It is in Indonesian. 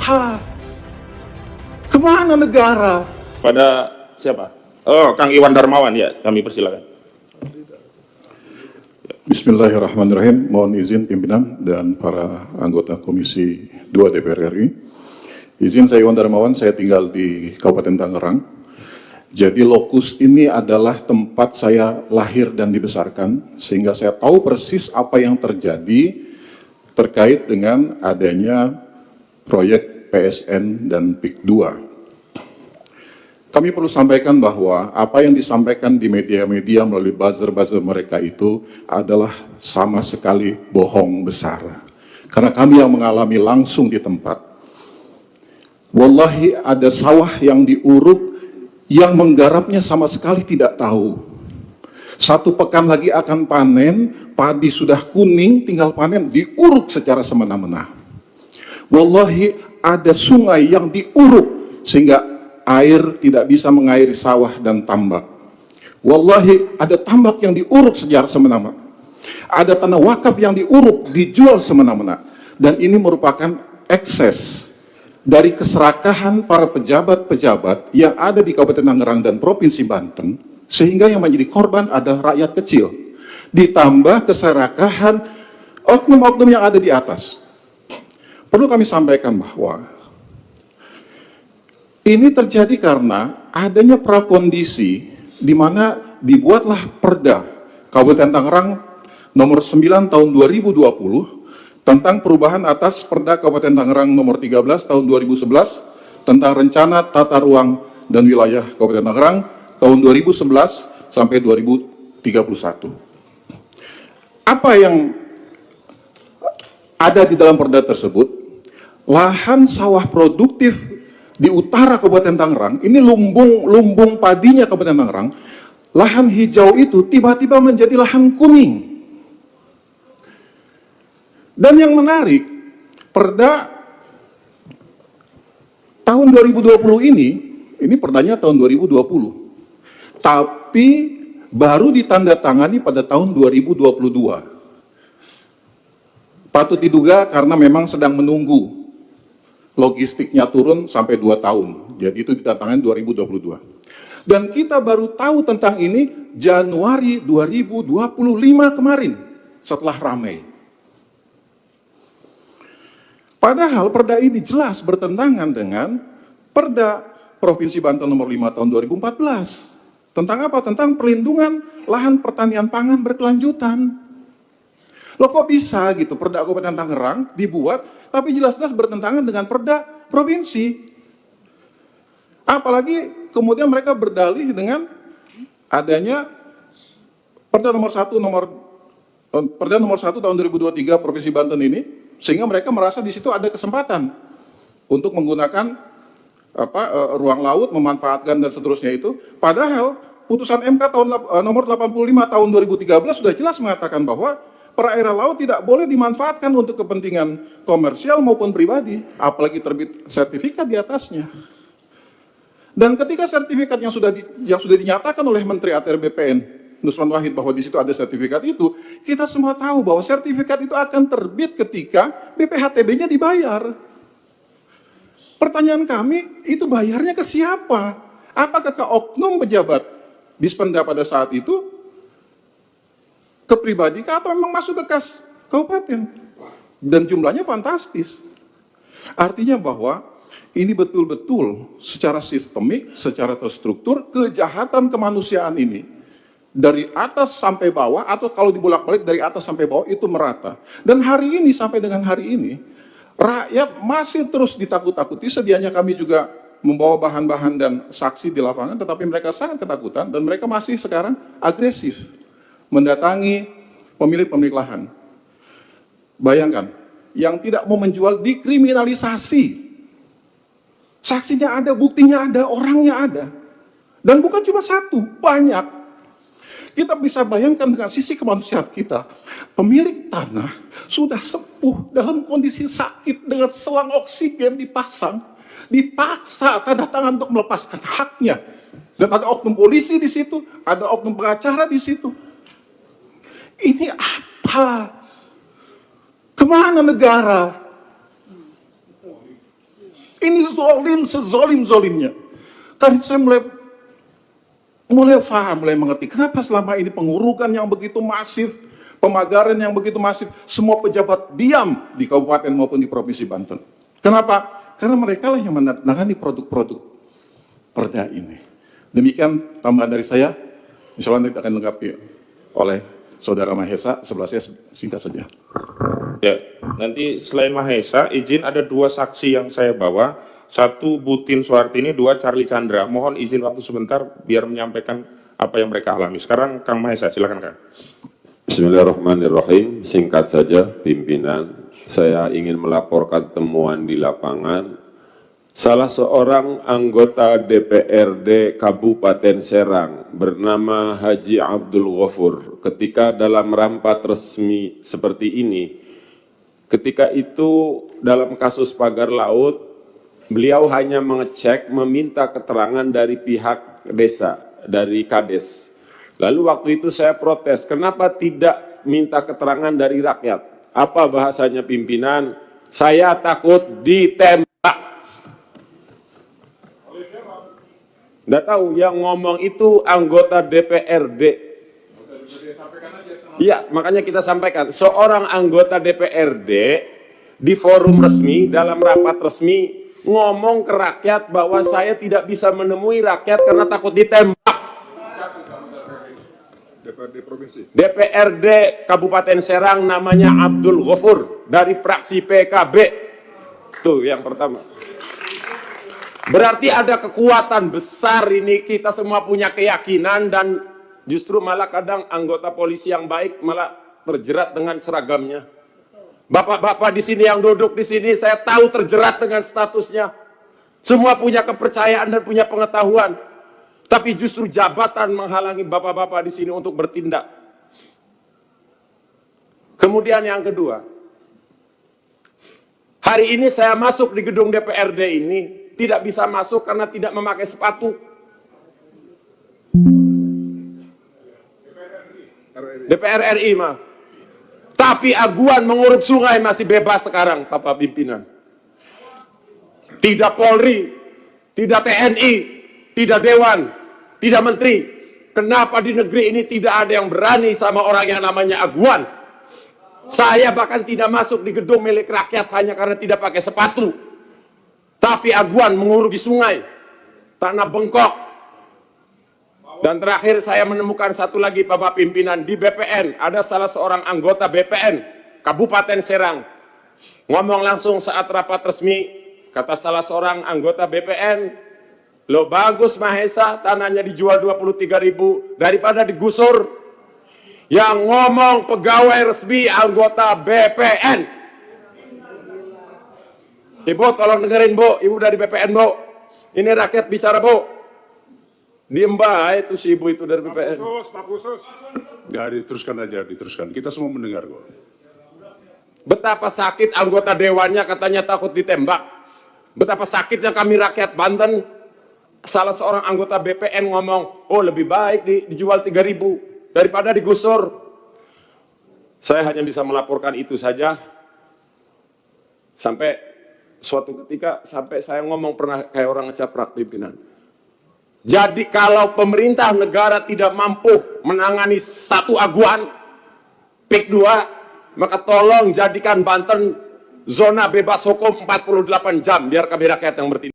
apa? Kemana negara? Pada siapa? Oh, Kang Iwan Darmawan, ya, kami persilakan. Bismillahirrahmanirrahim. Mohon izin pimpinan dan para anggota Komisi 2 DPR RI. Izin saya Iwan Darmawan, saya tinggal di Kabupaten Tangerang. Jadi lokus ini adalah tempat saya lahir dan dibesarkan, sehingga saya tahu persis apa yang terjadi terkait dengan adanya proyek PSN dan PIK 2. Kami perlu sampaikan bahwa apa yang disampaikan di media-media melalui buzzer-buzzer mereka itu adalah sama sekali bohong besar. Karena kami yang mengalami langsung di tempat. Wallahi ada sawah yang diuruk, yang menggarapnya sama sekali tidak tahu. 1 pekan lagi akan panen, padi sudah kuning, tinggal panen, diuruk secara semena-mena. Wallahi ada sungai yang diuruk, sehingga air tidak bisa mengairi sawah dan tambak. Wallahi ada tambak yang diuruk secara semena-mena. Ada tanah wakaf yang diuruk, dijual semena-mena. Dan ini merupakan ekses dari keserakahan para pejabat-pejabat yang ada di Kabupaten Tangerang dan Provinsi Banten, sehingga yang menjadi korban adalah rakyat kecil. Ditambah keserakahan oknum-oknum yang ada di atas. Perlu kami sampaikan bahwa ini terjadi karena adanya prakondisi di mana dibuatlah Perda Kabupaten Tangerang nomor 9 tahun 2020 tentang perubahan atas Perda Kabupaten Tangerang nomor 13 tahun 2011 tentang rencana tata ruang dan wilayah Kabupaten Tangerang tahun 2011 sampai 2031. Apa yang ada di dalam Perda tersebut? Lahan sawah produktif di utara Kabupaten Tangerang, ini lumbung padinya Kabupaten Tangerang, lahan hijau itu tiba-tiba menjadi lahan kuning. Dan yang menarik, Perda tahun 2020 ini perdanya tahun 2020, tapi baru ditandatangani pada tahun 2022. Patut diduga karena memang sedang menunggu logistiknya turun sampai 2 tahun. Jadi itu ditandatangani 2022. Dan kita baru tahu tentang ini Januari 2025 kemarin, setelah ramai. Padahal perda ini jelas bertentangan dengan Perda Provinsi Banten nomor 5 tahun 2014. Tentang apa? Tentang perlindungan lahan pertanian pangan berkelanjutan. Loh kok bisa gitu Perda Kabupaten Tangerang dibuat tapi jelas-jelas bertentangan dengan Perda Provinsi. Apalagi kemudian mereka berdalih dengan adanya Perda nomor 1 tahun 2023 Provinsi Banten ini, sehingga mereka merasa di situ ada kesempatan untuk menggunakan ruang laut, memanfaatkan dan seterusnya itu. Padahal putusan MK nomor 85 tahun 2013 sudah jelas mengatakan bahwa perairan laut tidak boleh dimanfaatkan untuk kepentingan komersial maupun pribadi, apalagi terbit sertifikat di atasnya. Dan ketika sertifikat yang sudah dinyatakan oleh Menteri ATR BPN Nusron Wahid bahwa di situ ada sertifikat itu, kita semua tahu bahwa sertifikat itu akan terbit ketika BPHTB-nya dibayar. Pertanyaan kami, itu bayarnya ke siapa? Apakah ke oknum pejabat Dispenda pada saat itu, ke pribadi atau memang masuk ke kas kabupaten? Dan jumlahnya fantastis. Artinya bahwa ini betul-betul secara sistemik, secara terstruktur, kejahatan kemanusiaan ini dari atas sampai bawah, atau kalau dibolak-balik dari atas sampai bawah itu merata. Dan hari ini sampai dengan hari ini rakyat masih terus ditakut-takuti. Sedianya kami juga membawa bahan-bahan dan saksi di lapangan, tetapi mereka sangat ketakutan dan mereka masih sekarang agresif mendatangi pemilik-pemilik lahan. Bayangkan, yang tidak mau menjual dikriminalisasi. Saksinya ada, buktinya ada, orangnya ada. Dan bukan cuma satu, banyak. Kita bisa bayangkan dengan sisi kemanusiaan kita. Pemilik tanah sudah sepuh dalam kondisi sakit dengan selang oksigen dipasang. Dipaksa tanda tangan untuk melepaskan haknya. Dan ada oknum polisi di situ, ada oknum pengacara di situ. Ini apa? Kemana negara? Ini zolim, sezolim-zolimnya. Kan saya mulai paham, mulai mengerti kenapa selama ini pengurukan yang begitu masif, pemagaran yang begitu masif, semua pejabat diam di kabupaten maupun di provinsi Banten. Kenapa? Karena mereka lah yang menangani produk-produk perda ini. Demikian tambahan dari saya. Insyaallah nanti akan dilengkapi oleh Saudara Mahesa. Sebelah saya singkat saja. Ya, nanti selain Mahesa, izin ada 2 saksi yang saya bawa. 1 Butin Suhartini, 2 Charlie Chandra. Mohon izin waktu sebentar biar menyampaikan apa yang mereka alami. Sekarang Kang Mahesa, silakan Kang. Bismillahirrahmanirrahim. Singkat saja pimpinan, saya ingin melaporkan temuan di lapangan. Salah seorang anggota DPRD Kabupaten Serang bernama Haji Abdul Ghafur ketika dalam rapat resmi seperti ini, ketika itu dalam kasus pagar laut, beliau hanya mengecek, meminta keterangan dari pihak desa, dari Kades. Lalu waktu itu saya protes, kenapa tidak minta keterangan dari rakyat? Apa bahasanya pimpinan? Saya takut ditembak. Nggak tahu, yang ngomong itu anggota DPRD. Iya, makanya kita sampaikan. Seorang anggota DPRD di forum resmi, dalam rapat resmi, ngomong ke rakyat bahwa saya tidak bisa menemui rakyat karena takut ditembak. DPRD Kabupaten Serang namanya Abdul Ghafur dari fraksi PKB. Tuh yang pertama. Berarti ada kekuatan besar ini, kita semua punya keyakinan dan justru malah kadang anggota polisi yang baik malah terjerat dengan seragamnya. Bapak-bapak di sini yang duduk di sini saya tahu terjerat dengan statusnya. Semua punya kepercayaan dan punya pengetahuan. Tapi justru jabatan menghalangi bapak-bapak di sini untuk bertindak. Kemudian yang kedua, hari ini saya masuk di gedung DPRD ini, tidak bisa masuk karena tidak memakai sepatu. DPR RI mah. Tapi aguan menguruk sungai masih bebas sekarang, Bapak Pimpinan. Tidak Polri, tidak TNI, tidak Dewan, tidak Menteri. Kenapa di negeri ini tidak ada yang berani sama orang yang namanya aguan? Saya bahkan tidak masuk di gedung milik rakyat hanya karena tidak pakai sepatu. Tapi aguan mengurugi sungai, tanah bengkok. Dan terakhir saya menemukan satu lagi Bapak Pimpinan, di BPN ada salah seorang anggota BPN Kabupaten Serang ngomong langsung saat rapat resmi, kata salah seorang anggota BPN, lo bagus Mahesa tanahnya dijual 23.000 daripada digusur. Yang ngomong pegawai resmi anggota BPN. Ibu tolong dengerin Bu, Ibu dari BPN Bu. Ini rakyat bicara Bu. Diem baik itu si Ibu itu dari BPN. Staf khusus. Ya diteruskan aja, diteruskan. Kita semua mendengar kok. Betapa sakit anggota dewannya katanya takut ditembak. Betapa sakitnya kami rakyat Banten. Salah seorang anggota BPN ngomong, oh lebih baik dijual 3.000 daripada digusur. Saya hanya bisa melaporkan itu saja. Sampai suatu ketika sampai saya ngomong pernah kayak orang ngecaprak pimpinan. Jadi kalau pemerintah negara tidak mampu menangani satu aguan, PIK 2, maka tolong jadikan Banten zona bebas hukum 48 jam biar kami rakyat yang bertindak.